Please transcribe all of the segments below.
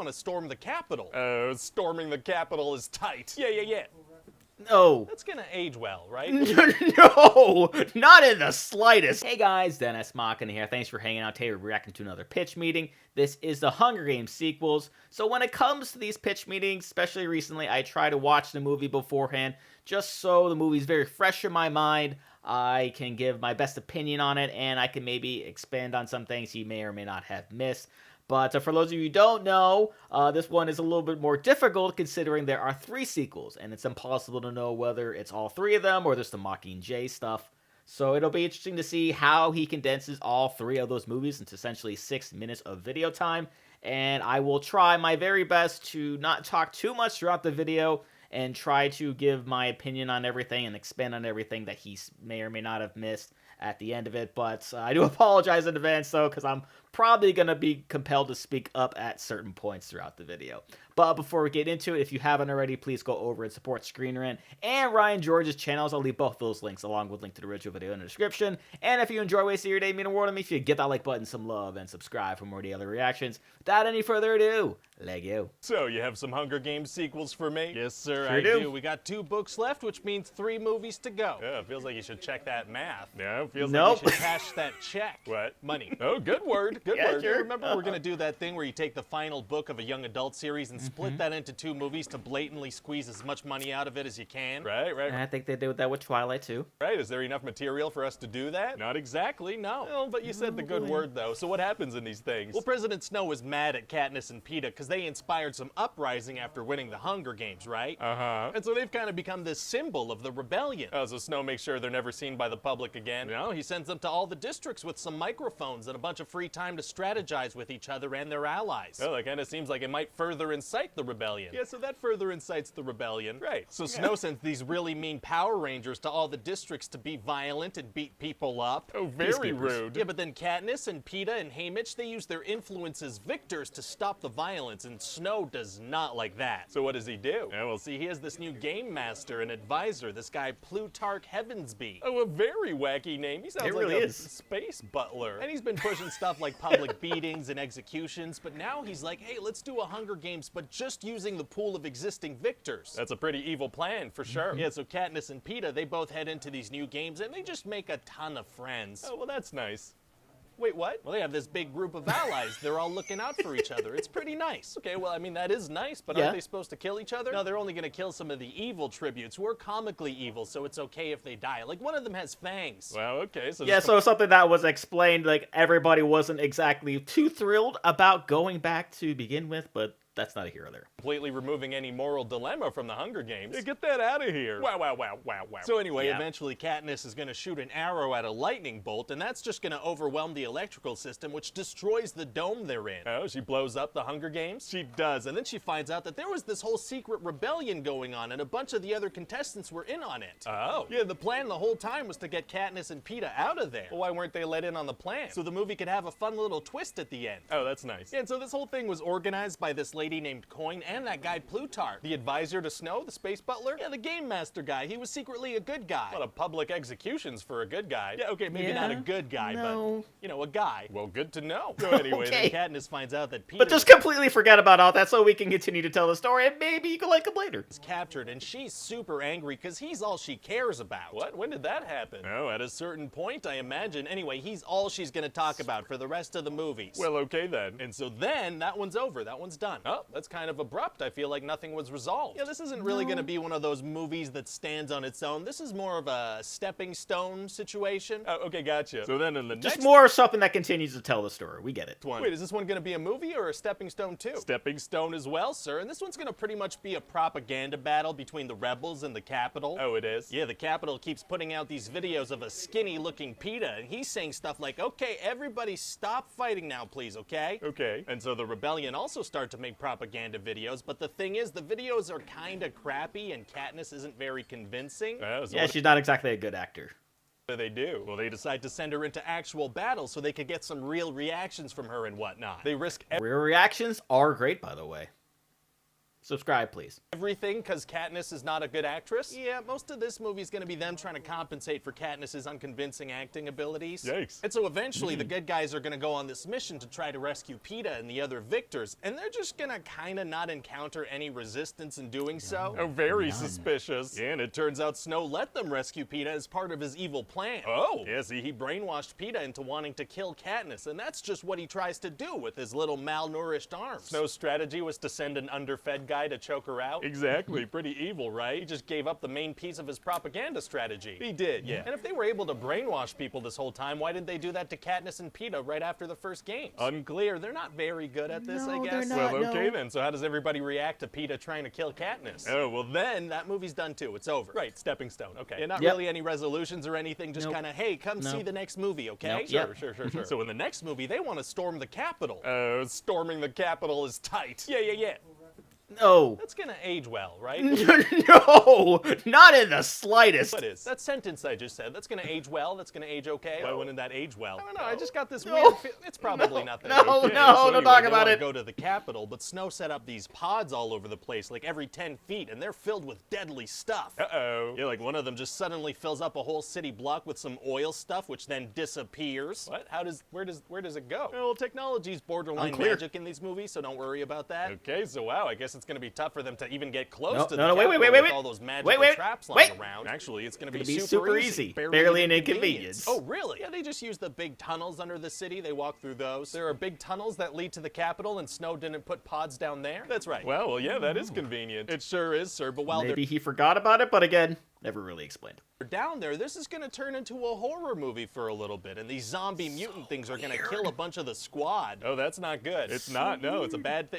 want to storm the Capitol. Storming the Capitol is tight. Yeah. No. That's gonna age well, right? No, not in the slightest. Hey guys, Dennis Machina here. Thanks for hanging out today. We're reacting to another pitch meeting. This is the Hunger Games sequels. So when it comes to these pitch meetings, especially recently, I try to watch the movie beforehand, just so the movie's very fresh in my mind. I can give my best opinion on it, and I can maybe expand on some things you may or may not have missed. But for those of you who don't know, this one is a little bit more difficult considering there are 3 sequels, and it's impossible to know whether it's all 3 of them or just the Mockingjay stuff. So it'll be interesting to see how he condenses all 3 of those movies into essentially 6 minutes of video time, and I will try my very best to not talk too much throughout the video and try to give my opinion on everything and expand on everything that he may or may not have missed at the end of it. But I do apologize in advance, though, because I'm probably going to be compelled to speak up at certain points throughout the video. But before we get into it, if you haven't already, please go over and support Screen Rant and Ryan George's channels. I'll leave both those links along with link to the original video in the description. And if you enjoy wasting your day, mean a world to me if you get that like button some love and subscribe for more daily reactions. Without any further ado, Lego. So, you have some Hunger Games sequels for me? Yes, sir, Sure I do. do. We got 2 books left, which means 3 movies to go. Yeah, it feels like you should check that math. Yeah, it feels like you should cash that check. What? Money. Oh, good word. Good word. Sure. Remember, we're going to do that thing where you take the final book of a young adult series and split that into 2 movies to blatantly squeeze as much money out of it as you can? Right. I think they did that with Twilight, too. Right, is there enough material for us to do that? Not exactly, no. Well, but you said the good word, though, so what happens in these things? Well, President Snow was mad at Katniss and Peeta because they inspired some uprising after winning the Hunger Games, right? Uh-huh. And so they've kind of become this symbol of the rebellion. Oh, so Snow makes sure they're never seen by the public again? No, he sends them to all the districts with some microphones and a bunch of free time to strategize with each other and their allies. Oh, that kind of seems like it might further incite the rebellion. Yeah, so that further incites the rebellion. Right. So Snow sends these really mean Power Rangers to all the districts to be violent and beat people up. Oh, very rude. Yeah, but then Katniss and Peeta and Haymitch, they use their influence as victors to stop the violence, and Snow does not like that. So what does he do? Yeah, well, see, he has this new game master and advisor, this guy Plutarch Heavensby. Oh, a very wacky name. He sounds like a space butler. And he's been pushing stuff like public beatings and executions, but now he's like, hey, let's do a Hunger Games, but just using the pool of existing victors. That's a pretty evil plan, for sure. Yeah, so Katniss and Peeta, they both head into these new games, and they just make a ton of friends. Oh, well, that's nice. Wait, what? Well, they have this big group of allies. They're all looking out for each other. It's pretty nice. Okay, well, I mean, that is nice, but aren't they supposed to kill each other? No, they're only going to kill some of the evil tributes who are comically evil, so it's okay if they die. Like, one of them has fangs. Well, okay, so... Yeah, so something that was explained, like, everybody wasn't exactly too thrilled about going back to begin with, but that's not a hero there. Completely removing any moral dilemma from the Hunger Games. Yeah, get that out of here. Wow. So anyway, eventually Katniss is going to shoot an arrow at a lightning bolt, and that's just going to overwhelm the electrical system, which destroys the dome they're in. Oh, she blows up the Hunger Games? She does, and then she finds out that there was this whole secret rebellion going on, and a bunch of the other contestants were in on it. Oh. Yeah, the plan the whole time was to get Katniss and Peeta out of there. Well, why weren't they let in on the plan? So the movie could have a fun little twist at the end. Oh, that's nice. Yeah, and so this whole thing was organized by this lady named Coin and that guy Plutarch. The advisor to Snow, the space butler? Yeah, the game master guy. He was secretly a good guy. A lot of public executions for a good guy. Yeah, okay, maybe not a good guy, but, you know, a guy. Well, good to know. So anyway, then Katniss finds out that Peeta... But just completely forget about all that so we can continue to tell the story, and maybe you can like him later. ...is captured, and she's super angry because he's all she cares about. What? When did that happen? Oh, at a certain point, I imagine. Anyway, he's all she's gonna talk about for the rest of the movies. Well, okay then. And so then, that one's over. That one's done. Oh, that's kind of abrupt. I feel like nothing was resolved. Yeah, this isn't really going to be one of those movies that stands on its own. This is more of a stepping stone situation. Oh, okay, gotcha. So then in the Just more something that continues to tell the story. We get it. Wait, is this one going to be a movie or a stepping stone too? Stepping stone as well, sir. And this one's going to pretty much be a propaganda battle between the rebels and the Capitol. Oh, it is? Yeah, the Capitol keeps putting out these videos of a skinny-looking Peeta, and he's saying stuff like, okay, everybody stop fighting now, please, okay? Okay. And so the rebellion also start to make propaganda videos, but the thing is, the videos are kind of crappy, and Katniss isn't very convincing. Yeah, she's not exactly a good actor. What do? Well, they decide to send her into actual battle so they could get some real reactions from her and whatnot. They risk... Real reactions are great, by the way. Subscribe, please. Everything because Katniss is not a good actress? Yeah, most of this movie is going to be them trying to compensate for Katniss's unconvincing acting abilities. Yikes. And so eventually the good guys are going to go on this mission to try to rescue Peeta and the other victors, and they're just going to kind of not encounter any resistance in doing so. Oh, very suspicious. Yeah, and it turns out Snow let them rescue Peeta as part of his evil plan. Oh. Yeah, see, he brainwashed Peeta into wanting to kill Katniss, and that's just what he tries to do with his little malnourished arms. Snow's strategy was to send an underfed guy to choke her out. Exactly. Pretty evil, right? He just gave up the main piece of his propaganda strategy. He did, yeah. And if they were able to brainwash people this whole time, why didn't they do that to Katniss and Peeta right after the first games? Unclear. They're not very good at this, I guess. They're not, well, okay then. So how does everybody react to Peeta trying to kill Katniss? Oh, well then, that movie's done too. It's over. Right, stepping stone. Okay. Yeah, not really any resolutions or anything, just kind of, hey, come see the next movie, okay? Sure. So in the next movie, they want to storm the Capitol. Storming the Capitol is tight. Yeah. No. That's gonna age well, right? No, not in the slightest. What is? That sentence I just said, that's gonna age well, that's gonna age okay. Why wouldn't that age well? I don't know, I just got this weird feel. It's probably not that okay. Don't anyway, talk they about wanna it. Go to the Capitol, but Snow set up these pods all over the place, like every 10 feet, and they're filled with deadly stuff. Uh-oh. Yeah, like one of them just suddenly fills up a whole city block with some oil stuff, which then disappears. What? Where does it go? Well, technology's borderline magic in these movies, so don't worry about that. Okay, so wow, I guess it's gonna be tough for them to even get close to the Capitol with all those magical traps lying around. Actually, it's going to be super easy. Barely an inconvenience. Oh, really? Yeah, they just use the big tunnels under the city. They walk through those. There are big tunnels that lead to the Capitol, and Snow didn't put pods down there? That's right. Well, yeah, that is convenient. It sure is, sir, but while Maybe he forgot about it, but again, never really explained. Down there, this is going to turn into a horror movie for a little bit, and these zombie mutant things are going to kill a bunch of the squad. Oh, that's not good. It's not. No, it's a bad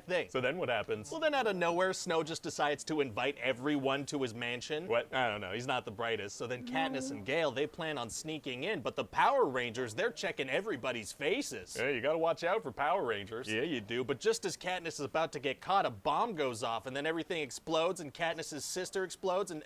thing. So then what happens? Well, then out of nowhere, Snow just decides to invite everyone to his mansion. What? I don't know. He's not the brightest. So then Katniss and Gale, they plan on sneaking in, but the Power Rangers, they're checking everybody's faces. Yeah, you got to watch out for Power Rangers. Yeah, you do. But just as Katniss is about to get caught, a bomb goes off, and then everything explodes, and Katniss's sister explodes, and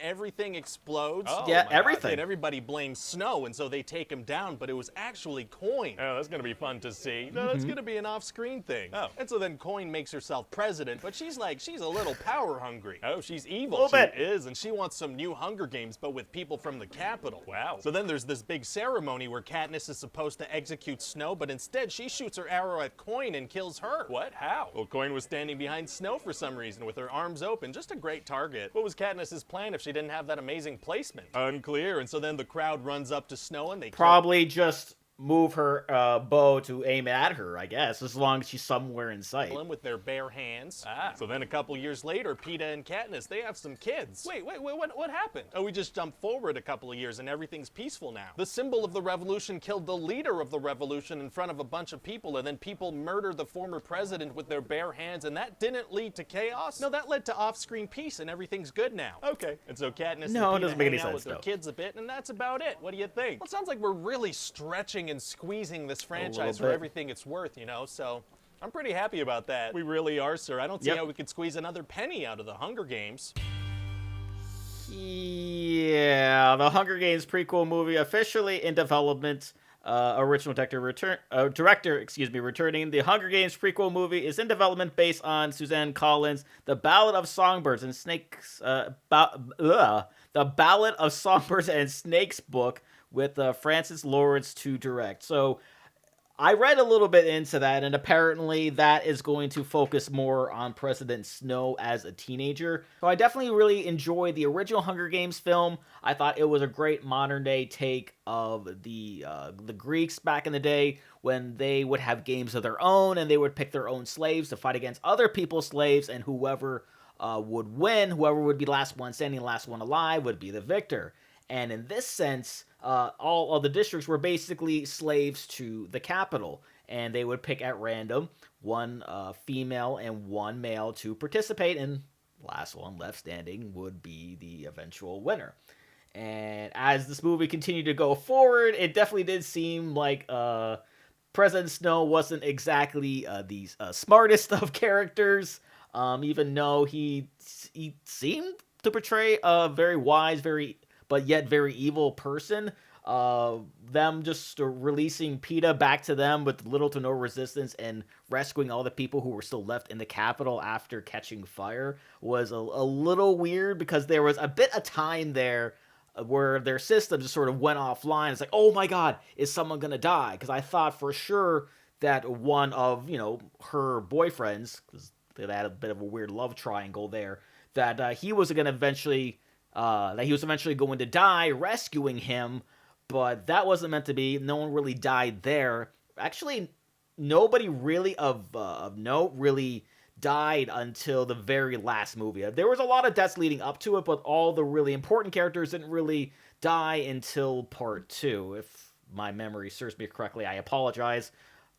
everything explodes. Oh, yeah, everything. God. And everybody blames Snow, and so they take him down, but it was actually Coin. Oh, that's gonna be fun to see. No, that's gonna be an off-screen thing. Oh. And so then Coin makes herself president, but she's a little power hungry. Oh, she's evil. She is, and she wants some new Hunger Games, but with people from the Capitol. Wow. So then there's this big ceremony where Katniss is supposed to execute Snow, but instead she shoots her arrow at Coin and kills her. What? How? Well, Coin was standing behind Snow for some reason with her arms open. Just a great target. What was Katniss's plan if she didn't have that amazing placement? Unclear. And so then the crowd runs up to Snow and they probably just move her bow to aim at her, I guess, as long as she's somewhere in sight. With their bare hands. So then a couple years later, Peeta and Katniss, they have some kids. Wait, what happened? Oh, we just jumped forward a couple of years and everything's peaceful now. The symbol of the revolution killed the leader of the revolution in front of a bunch of people, and then people murdered the former president with their bare hands, and that didn't lead to chaos. No, that led to off-screen peace, and everything's good now. Okay. And so Katniss and Peeta hang out with their kids a bit, and that's about it. What do you think? Well, it sounds like we're really stretching and squeezing this franchise for everything it's worth, you know, so I'm pretty happy about that. We really are, sir. I don't see how we could squeeze another penny out of the Hunger Games. Yeah, the Hunger Games prequel movie officially in development. Original director returning. The Hunger Games prequel movie is in development based on Suzanne Collins' The Ballad of Songbirds and Snakes, The Ballad of Songbirds and Snakes book with Francis Lawrence to direct. So I read a little bit into that, and apparently that is going to focus more on President Snow as a teenager. So I definitely really enjoyed the original Hunger Games film. I thought it was a great modern-day take of the Greeks back in the day when they would have games of their own, and they would pick their own slaves to fight against other people's slaves, and whoever would win, whoever would be last one standing, last one alive, would be the victor. And in this sense, all of the districts were basically slaves to the capital, and they would pick at random one female and one male to participate, and last one left standing would be the eventual winner. And as this movie continued to go forward, it definitely did seem like President Snow wasn't exactly the smartest of characters, even though he seemed to portray a very wise, but yet very evil person. them just releasing PETA back to them with little to no resistance and rescuing all the people who were still left in the Capitol after catching fire was a little weird, because there was a bit of time there where their system just sort of went offline. It's like, oh my god, is someone gonna die? Because I thought for sure that one of, her boyfriends, because they had a bit of a weird love triangle there, that he was eventually going to die rescuing him. But that wasn't meant to be. No one really died there. Actually, nobody really of note really died until the very last movie. There was a lot of deaths leading up to it, but all the really important characters didn't really die until part 2. If my memory serves me correctly, I apologize.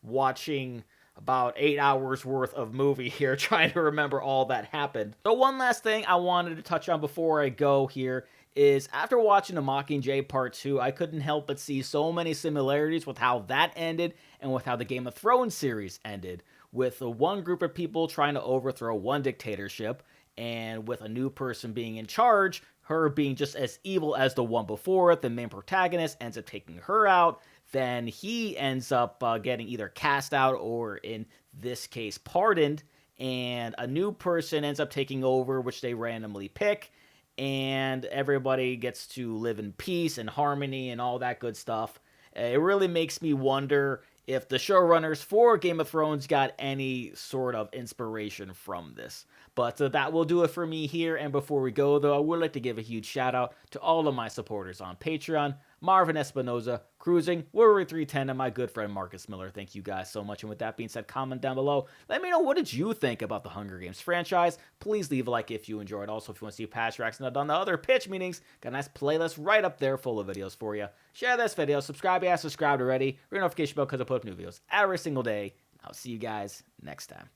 Watching about 8 hours worth of movie here, trying to remember all that happened. So one last thing I wanted to touch on before I go here is, after watching The Mockingjay Part 2, I couldn't help but see so many similarities with how that ended and with how the Game of Thrones series ended, with one group of people trying to overthrow one dictatorship, and with a new person being in charge, her being just as evil as the one before it. The main protagonist ends up taking her out, then he ends up getting either cast out or, in this case, pardoned, and a new person ends up taking over, which they randomly pick, and everybody gets to live in peace and harmony and all that good stuff. It really makes me wonder if the showrunners for Game of Thrones got any sort of inspiration from this. But that will do it for me here. And before we go, though, I would like to give a huge shout out to all of my supporters on Patreon: Marvin Espinoza, Cruising, Worry 310, and my good friend Marcus Miller. Thank you guys so much. And with that being said, comment down below. Let me know, what did you think about the Hunger Games franchise? Please leave a like if you enjoyed. Also, if you want to see past reacts and I've done the other pitch meetings, got a nice playlist right up there full of videos for you. Share this video, subscribe if you haven't subscribed already, ring the notification bell because I put up new videos every single day. I'll see you guys next time.